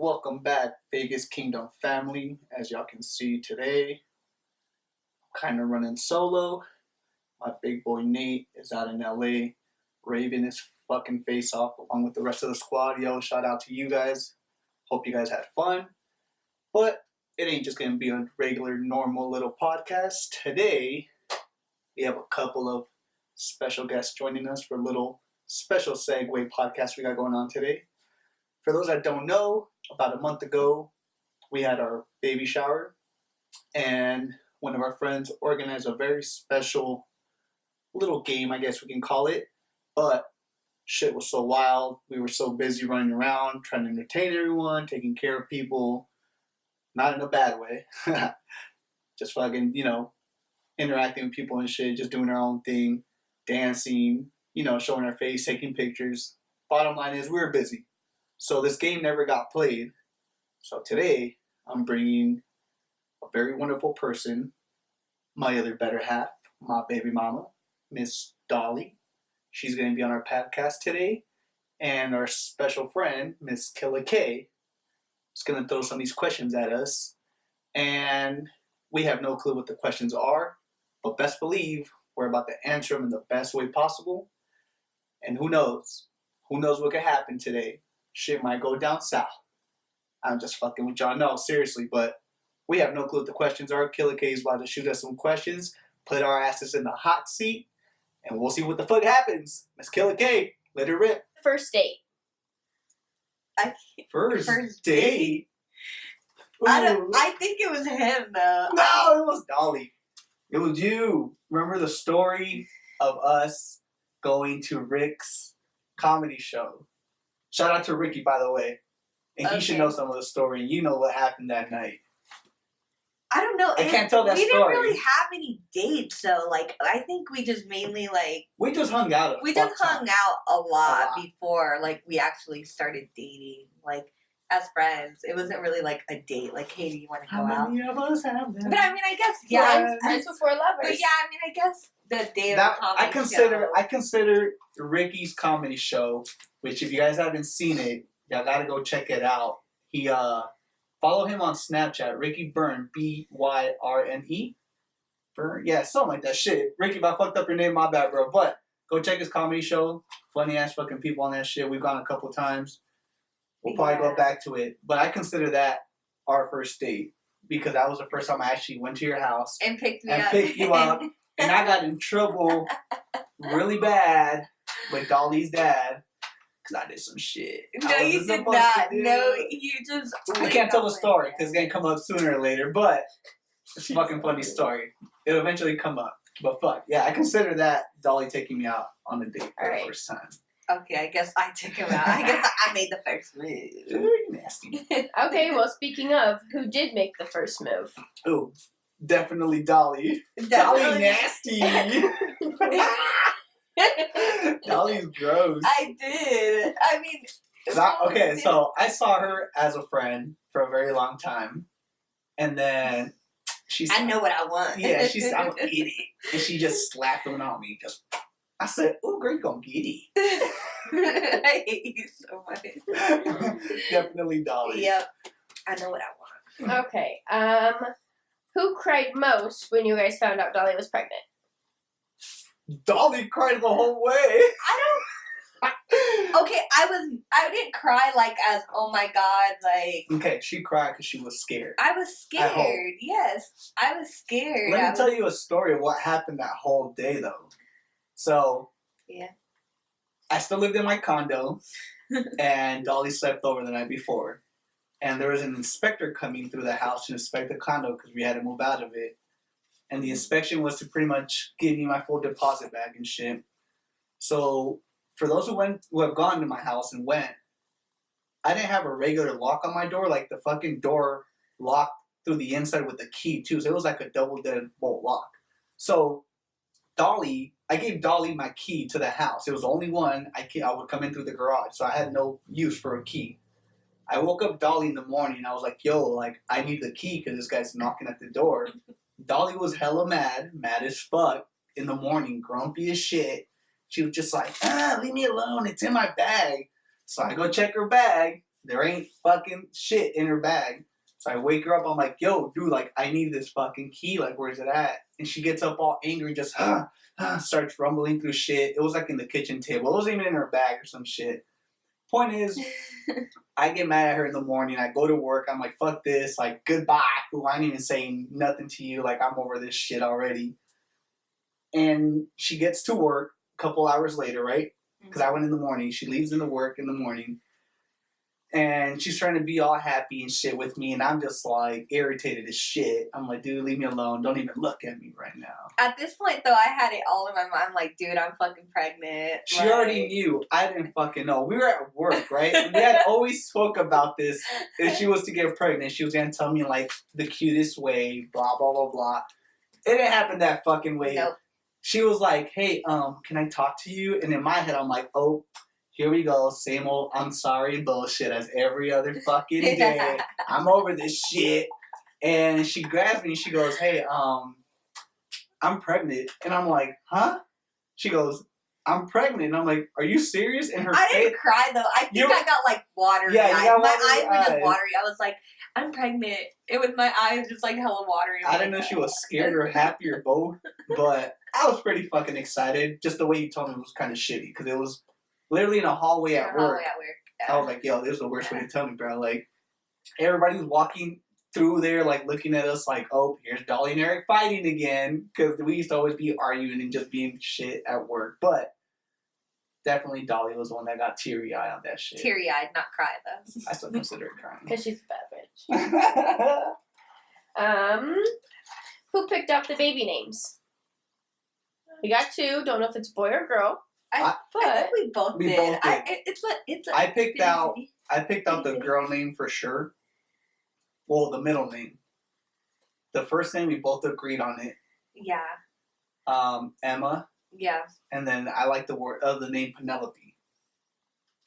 Welcome back, Vegas Kingdom family. As y'all can see today, I'm kind of running solo. My big boy Nate is out in LA, raving his fucking face off along with the rest of the squad. Yo, shout out to you guys. Hope you guys had fun. But it ain't just gonna be a regular, normal little podcast. Today, we have a couple of special guests joining us for a little special segue podcast we got going on today. For those that don't know, about a month ago, we had our baby shower, and one of our friends organized a very special little game, I guess we can call it. But shit was so wild. We were so busy running around, trying to entertain everyone, taking care of people. Not in a bad way. Just fucking, interacting with people and shit, just doing our own thing, dancing, showing our face, taking pictures. Bottom line is we were busy. So this game never got played. So today, I'm bringing a very wonderful person, my other better half, my baby mama, Miss Dolly. She's going to be on our podcast today. And our special friend, Miss Killa K, is going to throw some of these questions at us. And we have no clue what the questions are. But best believe we're about to answer them in the best way possible. And who knows? Who knows what could happen today? Shit might go down south. I'm just fucking with y'all. No, seriously, but we have no clue what the questions are. Killa K is about to shoot us some questions, put our asses in the hot seat, and we'll see what the fuck happens. Miss Killa K, let it rip. First date. First date? I think it was him, though. No, it was Dolly. It was you. Remember the story of us going to Rick's comedy show? Shout out to Ricky, by the way. And he should know some of the story. You know what happened that night. I don't know. I can't tell that story. We didn't story. really have any dates, so, I think we just mainly, We just hung out We just hung out a lot before, we actually started dating, as friends. It wasn't really, a date. Hey, do you want to go out? How many of us have that? But, I guess, Friends before lovers. But, I guess the day of the comedy show. I consider Ricky's comedy show, which if you guys haven't seen it, y'all gotta go check it out. He follow him on Snapchat, Ricky Byrne, Byrne. Byrne, yeah, something like that. Shit, Ricky, if I fucked up your name, my bad, bro. But go check his comedy show. Funny ass fucking people on that shit. We've gone a couple times. We'll probably go back to it, but I consider that our first date because that was the first time I actually went to your house and picked you up, and I got in trouble really bad with Dolly's dad. Cause I did some shit. No, you did not. No, you just. I can't tell the story because it's gonna come up sooner or later. But it's a fucking funny story. It'll eventually come up. But fuck yeah, I consider that Dolly taking me out on a date for the first time. Okay, I guess I took him out. I guess I made the first move. You nasty. Okay, well, speaking of, who did make the first move? Oh, definitely Dolly. Definitely. Dolly nasty. Dolly's gross. I did. I mean, so I saw her as a friend for a very long time, and then I know what I want. Yeah, she said, "I'm gonna get it," and she just slapped one on me. I said, "Oh, girl, you gonna get it?" I hate you so much. Definitely Dolly. Yep, I know what I want. Okay. Who cried most when you guys found out Dolly was pregnant? Dolly cried the whole way. Okay, I didn't cry as, oh my god, Okay, she cried because she was scared. I was scared, yes. I was scared. Let me tell you a story of what happened that whole day, though. So, yeah. I still lived in my condo, and Dolly slept over the night before. And there was an inspector coming through the house to inspect the condo because we had to move out of it. And the inspection was to pretty much give me my full deposit back and shit. So, for those who have gone to my house and went, I didn't have a regular lock on my door. The fucking door locked through the inside with the key, too. So, it was like a double deadbolt lock. So, I gave Dolly my key to the house. It was the only one I would come in through the garage. So, I had no use for a key. I woke up Dolly in the morning. I was like, yo, I need the key because this guy's knocking at the door. Dolly was hella mad as fuck in the morning, grumpy as shit. She was just like, leave me alone, it's in my bag. So I go check her bag, there ain't fucking shit in her bag. So I wake her up. I'm like, yo, dude, like, I need this fucking key. Like, where's it at? And she gets up all angry and just, starts rumbling through shit. It was like in the kitchen table. It wasn't even in her bag or some shit. Point is, I get mad at her in the morning. I go to work. I'm like, fuck this. Like, goodbye. Ooh, I ain't even saying nothing to you. Like, I'm over this shit already. And she gets to work a couple hours later, right? Because I went in the morning. She leaves in the work in the morning. And she's trying to be all happy and shit with me. And I'm just like irritated as shit. I'm like, dude, leave me alone. Don't even look at me right now. At this point, though, I had it all in my mind. Like, dude, I'm fucking pregnant. She already knew. I didn't fucking know. We were at work, right? And we had always spoke about this. If she was to get pregnant, she was going to tell me, like, the cutest way, blah, blah, blah, blah. It didn't happen that fucking way. Nope. She was like, hey, can I talk to you? And in my head, I'm like, oh, here we go. Same old I'm sorry bullshit as every other fucking day. I'm over this shit. And she grabs me and she goes, hey, I'm pregnant. And I'm like, huh? She goes, I'm pregnant. And I'm like, are you serious? And her I face, didn't cry, though. I think I got, like, watery Yeah, you eyes. got My watery eyes were just eyes. watery. I was like, I'm pregnant. It was my eyes just, like, hella watery. I don't know if she was scared or happy or both, but I was pretty fucking excited. Just the way you told me was kind of shitty because it was literally in a hallway at work. Yeah. I was like, yo, this is the worst way to tell me, bro. Like, everybody was walking through there, like, looking at us like, oh, here's Dolly and Eric fighting again. Because we used to always be arguing and just being shit at work. But definitely Dolly was the one that got teary-eyed on that shit. Teary-eyed, not cry, though. I still consider it crying. Because she's a bad bitch. Who picked out the baby names? We got two. Don't know if it's boy or girl. I think we both We did. both did. It's a I picked out the girl name for sure. Well, the middle name. The first name, we both agreed on it. Yeah. Emma. Yeah. And then I like the name Penelope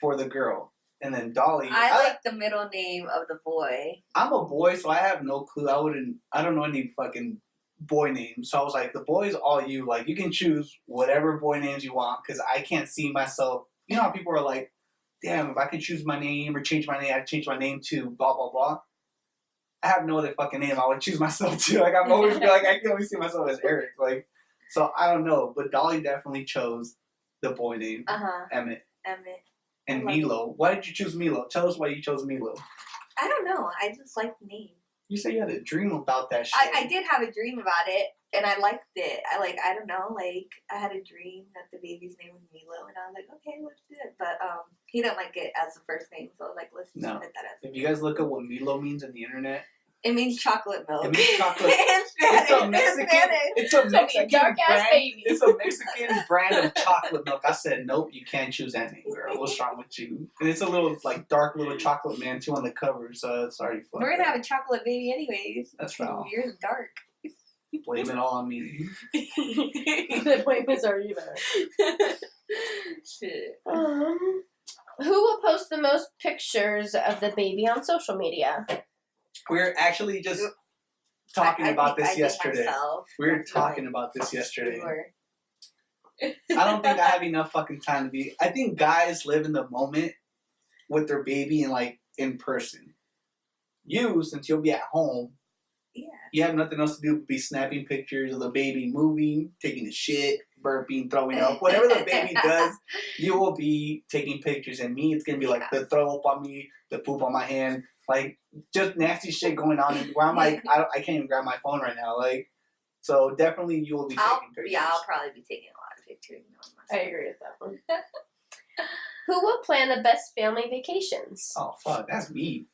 for the girl. And then Dolly. I like the middle name of the boy. I'm a boy, so I have no clue. I don't know any fucking boy names. So I was like, the boy's all you. Like, you can choose whatever boy names you want because I can't see myself. You know how people are like, damn, if I could choose my name or change my name, I'd change my name to blah, blah, blah. I have no other fucking name I would choose myself to. Like, I'm always like, I can only see myself as Eric. Like, so I don't know. But Dolly definitely chose the boy name, Emmett. And Milo. Why did you choose Milo? Tell us why you chose Milo. I don't know. I just like the name. You said you had a dream about that shit. I did have a dream about it, and I liked it. I don't know, like, I had a dream that the baby's name was Milo, and I was like, okay, let's do it. But he didn't like it as the first name, so I was like, let's just put that as If you guys look at what Milo means on the internet, it means chocolate milk. It means chocolate. In Spanish. It's a Mexican dark ass brand. baby. It's a Mexican brand of chocolate milk. I said, nope, you can't choose that name, girl. What's wrong with you? And it's a little like dark little chocolate man too on the cover, so it's already fun. We're gonna have a chocolate baby anyways. That's right. Yours is dark. Blame it all on me. The appointments are you there. Shit. Who will post the most pictures of the baby on social media? We're actually just talking about this yesterday. We were talking about this yesterday. I don't think I have enough fucking time to be. I think guys live in the moment with their baby and like in person. You, since you'll be at home, you have nothing else to do but be snapping pictures of the baby moving, taking a shit, burping, throwing up. Whatever the baby does, you will be taking pictures. And me, it's gonna be like the throw up on me, the poop on my hand, like just nasty shit going on. Where I'm like, I can't even grab my phone right now. Like, so definitely you will be taking pictures. Yeah, I'll probably be taking a lot of pictures. I agree with that one. Who will plan the best family vacations? Oh fuck, that's me.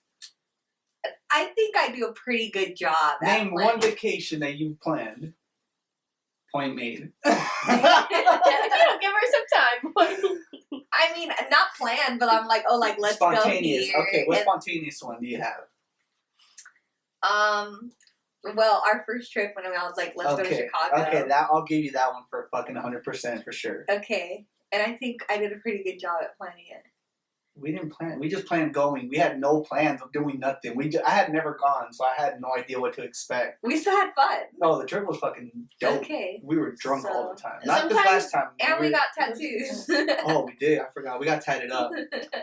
I think I do a pretty good job. Name one vacation that you've planned. Point made. If you don't give her some time. I mean, not planned, but I'm like, oh, like let's go Spontaneous. here. Okay, what spontaneous one do you have? Well, our first trip when I was like, let's go to Chicago. Okay, I'll give you that one for fucking 100% for sure. Okay, and I think I did a pretty good job at planning it. We didn't plan. We just planned going. We had no plans of doing nothing. I had never gone, so I had no idea what to expect. We still had fun. No, the trip was fucking dope. Okay. We were drunk all the time. Not this last time. And we got tattoos. Oh, we did. I forgot. We got tatted up.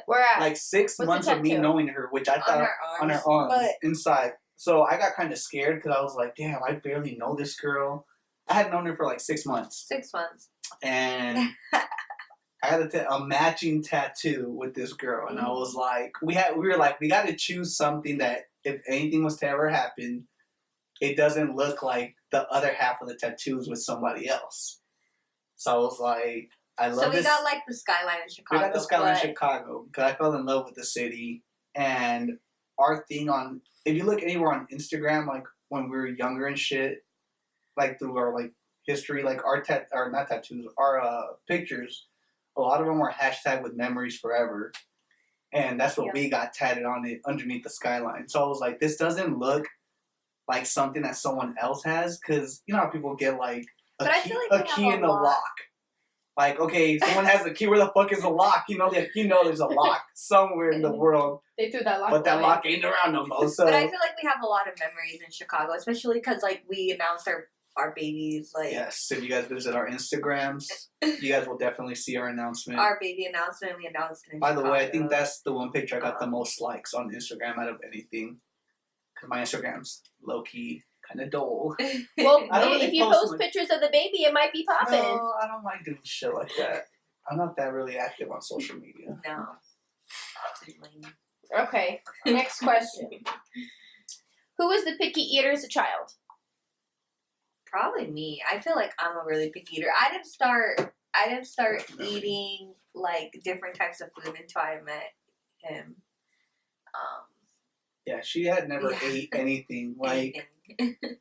Where at? Like 6 What's months the of me tattoo? knowing her, which I thought on her arms But inside. So I got kind of scared because I was like, damn, I barely know this girl. I had known her for like 6 months. 6 months. And I had a matching tattoo with this girl, and I was like, we were like, we got to choose something that if anything was to ever happen, it doesn't look like the other half of the tattoos with somebody else. So I was like, I love this. So we got like the skyline in Chicago. We got the skyline in Chicago because I fell in love with the city, and our thing on, if you look anywhere on Instagram, like when we were younger and shit, like through our like history, like our not tattoos, our pictures. A lot of them were hashtag with memories forever. And that's what we got tatted on it underneath the skyline. So I was like, this doesn't look like something that someone else has. Because you know how people get like a key in the lock. Like, okay, someone has a key. Where the fuck is the lock? You know there's a lock somewhere in the world. They threw that lock But that lock ain't around no more. So. But I feel like we have a lot of memories in Chicago. Especially because like we announced our babies, like yes, if you guys visit our Instagrams, you guys will definitely see our announcement. Our baby announcement, we announced it in By the Chicago. way, I think that's the one picture I got the most likes on Instagram out of anything. Because my Instagram's low-key kind of dull. Well, I don't really if you post pictures of the baby, it might be popping. No, I don't like doing shit like that. I'm not that really active on social media. No. Okay, next question. Who was the picky eater as a child? Probably me. I feel like I'm a really picky eater. I didn't start eating like different types of food until I met him. Yeah, she had never ate anything. Like,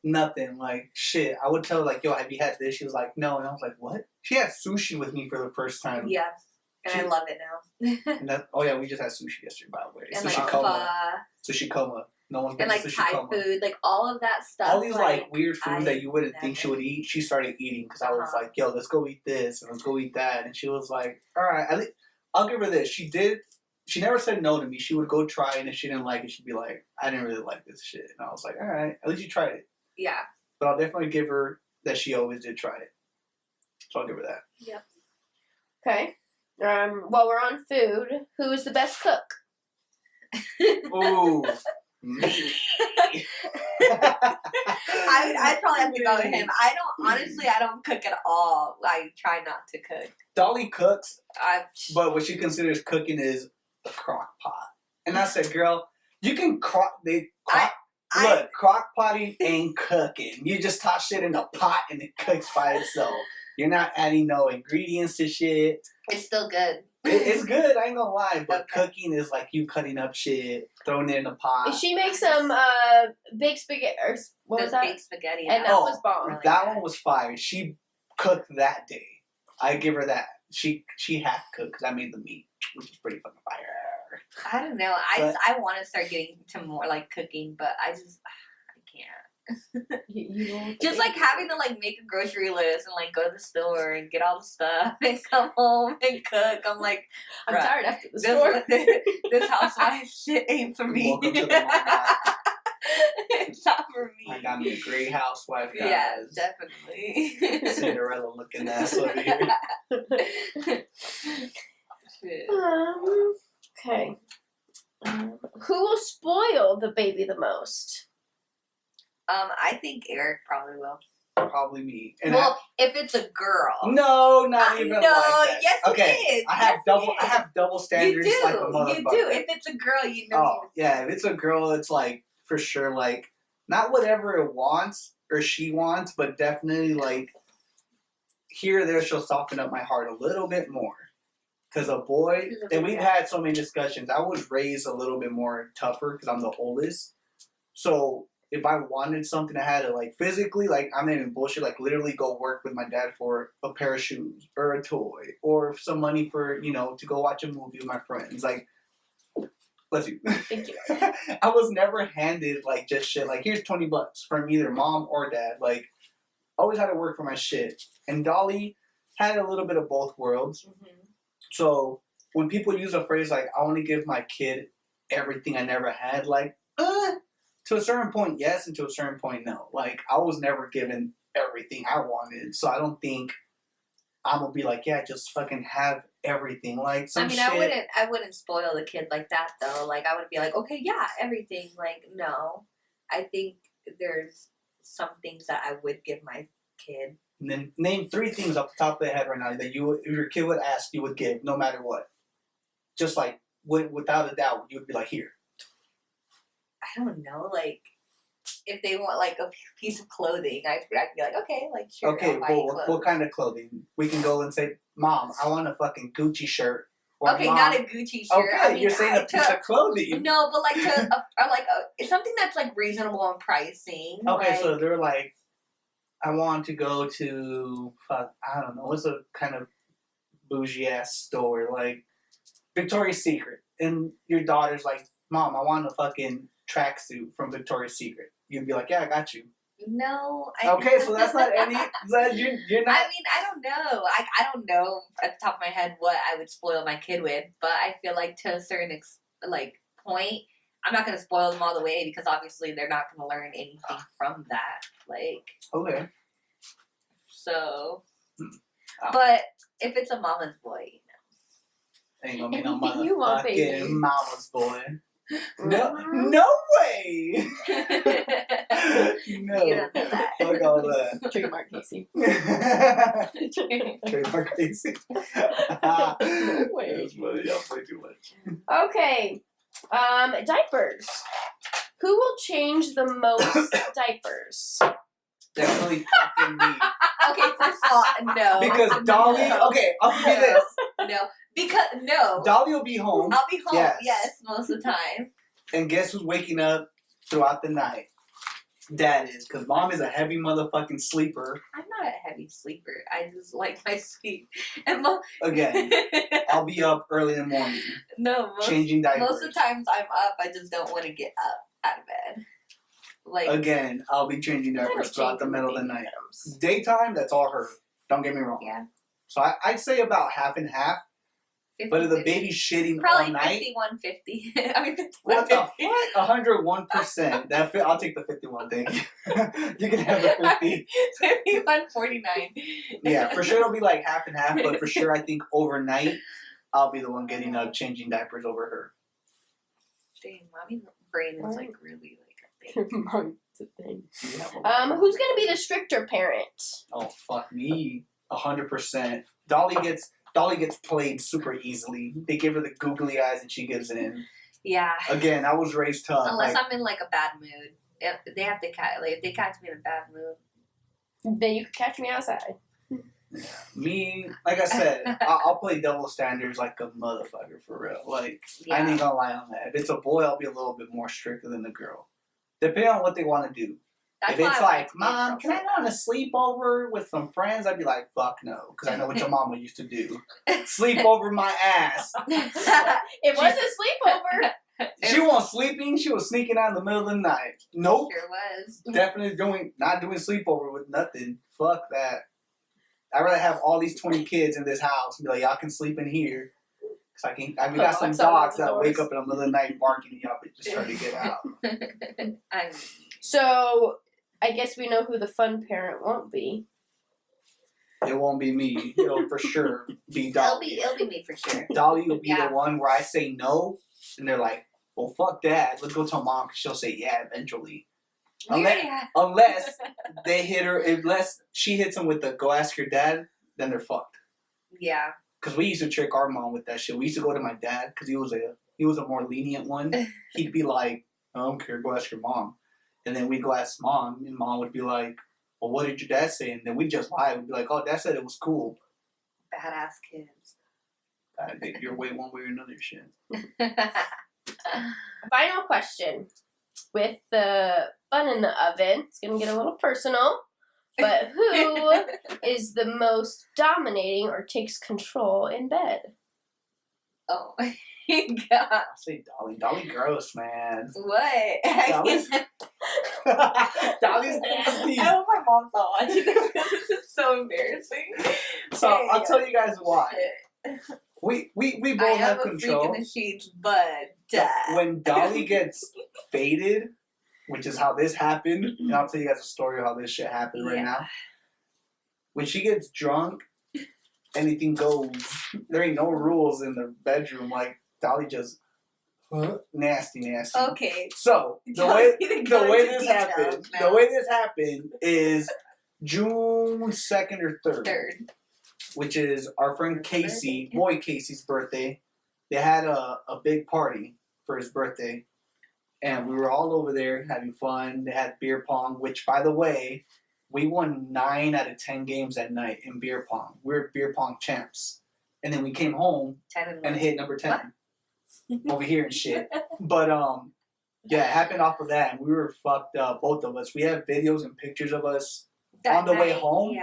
nothing. Like, shit. I would tell her, like, yo, have you had this? She was like, no. And I was like, what? She had sushi with me for the first time. Yeah. And I love it now. And that, oh, yeah, we just had sushi yesterday, by the way. And Sushi like coma. Sushi coma. No one's been and like to sushi Thai coma. food, like all of that stuff. All these like weird foods that you wouldn't think she never- would eat, she started eating because I was like, "Yo, let's go eat this and let's go eat that," and she was like, "All right, I'll give her this." She did. She never said no to me. She would go try, and if she didn't like it, she'd be like, "I didn't really like this shit," and I was like, "All right, at least you tried it." Yeah. But I'll definitely give her that she always did try it, so I'll give her that. Yep. Okay. While we're on food, who is the best cook? Ooh. Me. I'd probably have to go with him. I don't cook at all. I try not to cook. Dolly cooks, I but what she considers cooking is the crock pot. And I said, girl, you can crock potting ain't cooking. You just toss shit in a pot and it cooks by itself. You're not adding no ingredients to shit. It's still good. It's good, I ain't gonna lie, but cooking is like you cutting up shit, throwing it in a pot. She makes some baked spaghetti. Or what was that? Baked spaghetti. And that was bomb. Really that good. one was fire. She cooked that day. I give her that. She half cooked because I made the meat, which is pretty fucking fire. I don't know. I want to start getting to more like cooking, but I can't. Just like having to like make a grocery list and like go to the store and get all the stuff and come home and cook. I'm like, I'm bruh, tired after the store. this housewife shit ain't for me. Welcome to the Walmart. It's not for me. I got me a great housewife, guys. Yeah, definitely. Cinderella looking ass over here. Shit. Okay. Who will spoil the baby the most? I think Eric probably will. Probably me. And Well, if it's a girl. no, not even no, like that. yes Okay, it is. I have Yes, double standards you do. like a motherfucker. You do. If it's a girl, you know. Oh, yeah, if it's a girl, it's like, for sure, like, not whatever it wants or she wants, but definitely, like, here or there, she'll soften up my heart a little bit more. Because a boy, and we've had so many discussions, I was raised a little bit more tougher because I'm the oldest. So, if I wanted something, I had to, like, physically, like, I'm not even bullshit, like, literally go work with my dad for a pair of shoes or a toy or some money for, you know, to go watch a movie with my friends. Like, bless you. Thank you. I was never handed, like, just shit. Like, here's $20 from either mom or dad. Like, always had to work for my shit. And Dolly had a little bit of both worlds. Mm-hmm. So, when people use a phrase like, I want to give my kid everything I never had, like, to a certain point, yes, and to a certain point, no. Like, I was never given everything I wanted, so I don't think I'm gonna be like, yeah, just fucking have everything. Like, some shit. I wouldn't spoil the kid like that, though. Like, I would be like, okay, yeah, everything. Like, no. I think there's some things that I would give my kid. And then name 3 things off the top of the head right now that you, if your kid would ask, you would give, no matter what. Just like, without a doubt, you would be like, here. I don't know, like, if they want, like, a piece of clothing, I'd be like, okay, like, sure, Okay, I'll buy you well, clothes. what kind of clothing? We can go and say, Mom, I want a fucking Gucci shirt. Or, Okay, Mom, not a Gucci shirt. okay, I mean, you're saying a piece of clothing. No, but, like, it's something that's, like, reasonable in pricing. Okay, like, so they're like, I want to go to, I don't know, what's a kind of bougie-ass store, like Victoria's Secret. And your daughter's like, Mom, I want a fucking tracksuit from Victoria's Secret. You'd be like, yeah, I got you. No. Okay, so that's not any, you're not. I mean, I don't know. I don't know at the top of my head what I would spoil my kid with, but I feel like to a certain point, I'm not going to spoil them all the way because obviously they're not going to learn anything from that. Like, Okay. so, Oh. but if it's a mama's boy, Ain't gonna be no You want motherfucking baby. mama's boy. No way! No. You don't know that. Fuck all that. Trademark Casey. Trademark Casey. No way. That's funny. Y'all play too much. Okay. Diapers. Who will change the most diapers? Definitely fucking me. Okay, first of all, no. Because Dolly, No. okay, I'll give you this. No. Because, no. Dolly will be home, I'll be home, Yes. yes, most of the time. and guess who's waking up throughout the night? Dad is, because Mom is a heavy motherfucking sleeper. I'm not a heavy sleeper. I just like my sleep. And Again, I'll be up early in the morning, no, changing diapers. most of the times I'm up, I just don't want to get up out of bed. Like, Again, I'll be changing diapers throughout the middle of the night. Daytime, that's all her. Don't get me wrong. yeah. So I'd say about half and half. 50, But if the 50. baby's shitting Probably all night, 5150. I mean, 5150. what the fuck? 101%. I'll take the 51 thing. You can have the 50. 5149. Yeah, for sure it'll be like half and half, but for sure I think overnight I'll be the one getting up changing diapers over her. Dang, mommy's brain is like really like a thing. Mom's a thing. Yeah. Who's gonna be the stricter parent? Oh fuck me, 100%. Dolly gets played super easily. They give her the googly eyes and she gives in. Yeah. Again, I was raised tough. Unless like, I'm in like a bad mood. They have to catch, like, if they catch me in a bad mood. Then you can catch me outside. me, like I said, I'll play double standards like a motherfucker for real. Like, I Yeah. ain't gonna lie on that. If it's a boy, I'll be a little bit more stricter than a girl. Depending on what they want to do. That's If why it's I like, to be Mom, girl can I go on a sleepover with some friends? I'd be like, fuck no. Because I know what your mama used to do. Sleep over my ass. It was a sleepover. She wasn't sleeping. She was sneaking out in the middle of the night. Nope. Sure was. Definitely not doing sleepover with nothing. Fuck that. I'd rather have all these 20 kids in this house and be like, y'all can sleep in here. Cause we got some Locks on all dogs the that wake doors. up in the middle of the night barking at y'all, but just trying to get out. I'm So I guess we know who the fun parent won't be. It won't be me. It'll for sure be Dolly. it'll be me for sure. Dolly will be Yeah. the one where I say no, and they're like, well, fuck that. Let's go tell Mom, because she'll say yeah eventually. We Unless, already had- unless they hit her, unless she hits him with the go ask your dad, then they're fucked. Yeah. Because we used to trick our mom with that shit. We used to go to my dad, because he was a more lenient one. He'd be like, I don't care, go ask your mom. And then we'd go ask Mom, and Mom would be like, well, what did your dad say? And then we'd just lie. We'd be like, oh, Dad said it was cool. Badass kids. I think you're way one way or another shit. Final question. With the bun in the oven, it's gonna get a little personal. But who is the most dominating or takes control in bed? Oh my god. I say Dolly. Dolly gross, man. What? Dolly's Dolly's nasty. I hope my mom's not watching this because this is so embarrassing. So I'll tell you guys why. We I both have am a control. freak in the sheets, but When Dolly gets faded, which is how this happened, and I'll tell you guys a story of how this shit happened right now. When she gets drunk, anything goes. There ain't no rules in the bedroom. Like, Dolly just nasty. Okay. So the way this happened is June 2nd or 3rd. Which is our friend Casey, boy Casey's birthday. They had a big party for his birthday. And we were all over there having fun. They had beer pong, which, by the way, we won 9 out of 10 games that night in beer pong. We're beer pong champs. And then we came home and hit number 10 over here and shit. But, yeah, it happened off of that. And we were fucked up, both of us. We have videos and pictures of us on the way home. Yeah.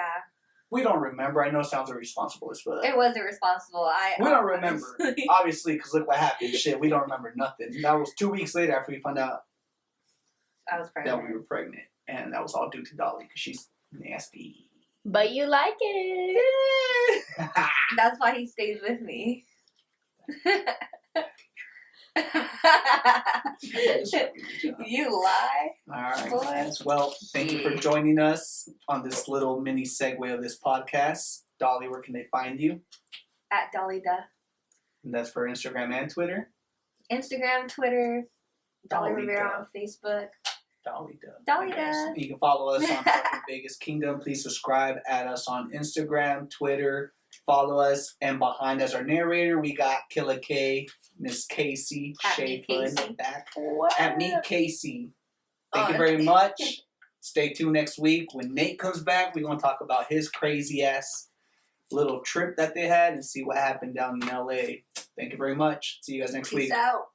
We don't remember. I know it sounds irresponsible, but it was irresponsible. We don't remember, obviously, because look what happened. Shit, we don't remember nothing. That was 2 weeks later after we found out I was pregnant. that we were pregnant, and that was all due to Dolly because she's nasty. But you like it. That's why he stays with me. You lie. All right, guys. Well, thank you for joining us on this little mini segue of this podcast. Dolly, where can they find you? At Dolly Duh. And that's for Instagram and Twitter. Instagram, Twitter, Dolly Dolly Rivera Duh. on Facebook. Dolly Duh. Dolly I guess. Duh. You can follow us on fucking Vegas Kingdom. Please subscribe. Add us on Instagram, Twitter. Follow us. And behind us, our narrator, we got Killa K, Miss Casey Schaefer in the back. What? At me, Casey. Thank you very much. Stay tuned next week. When Nate comes back, we're going to talk about his crazy ass little trip that they had and see what happened down in LA. Thank you very much. See you guys next week. Peace out.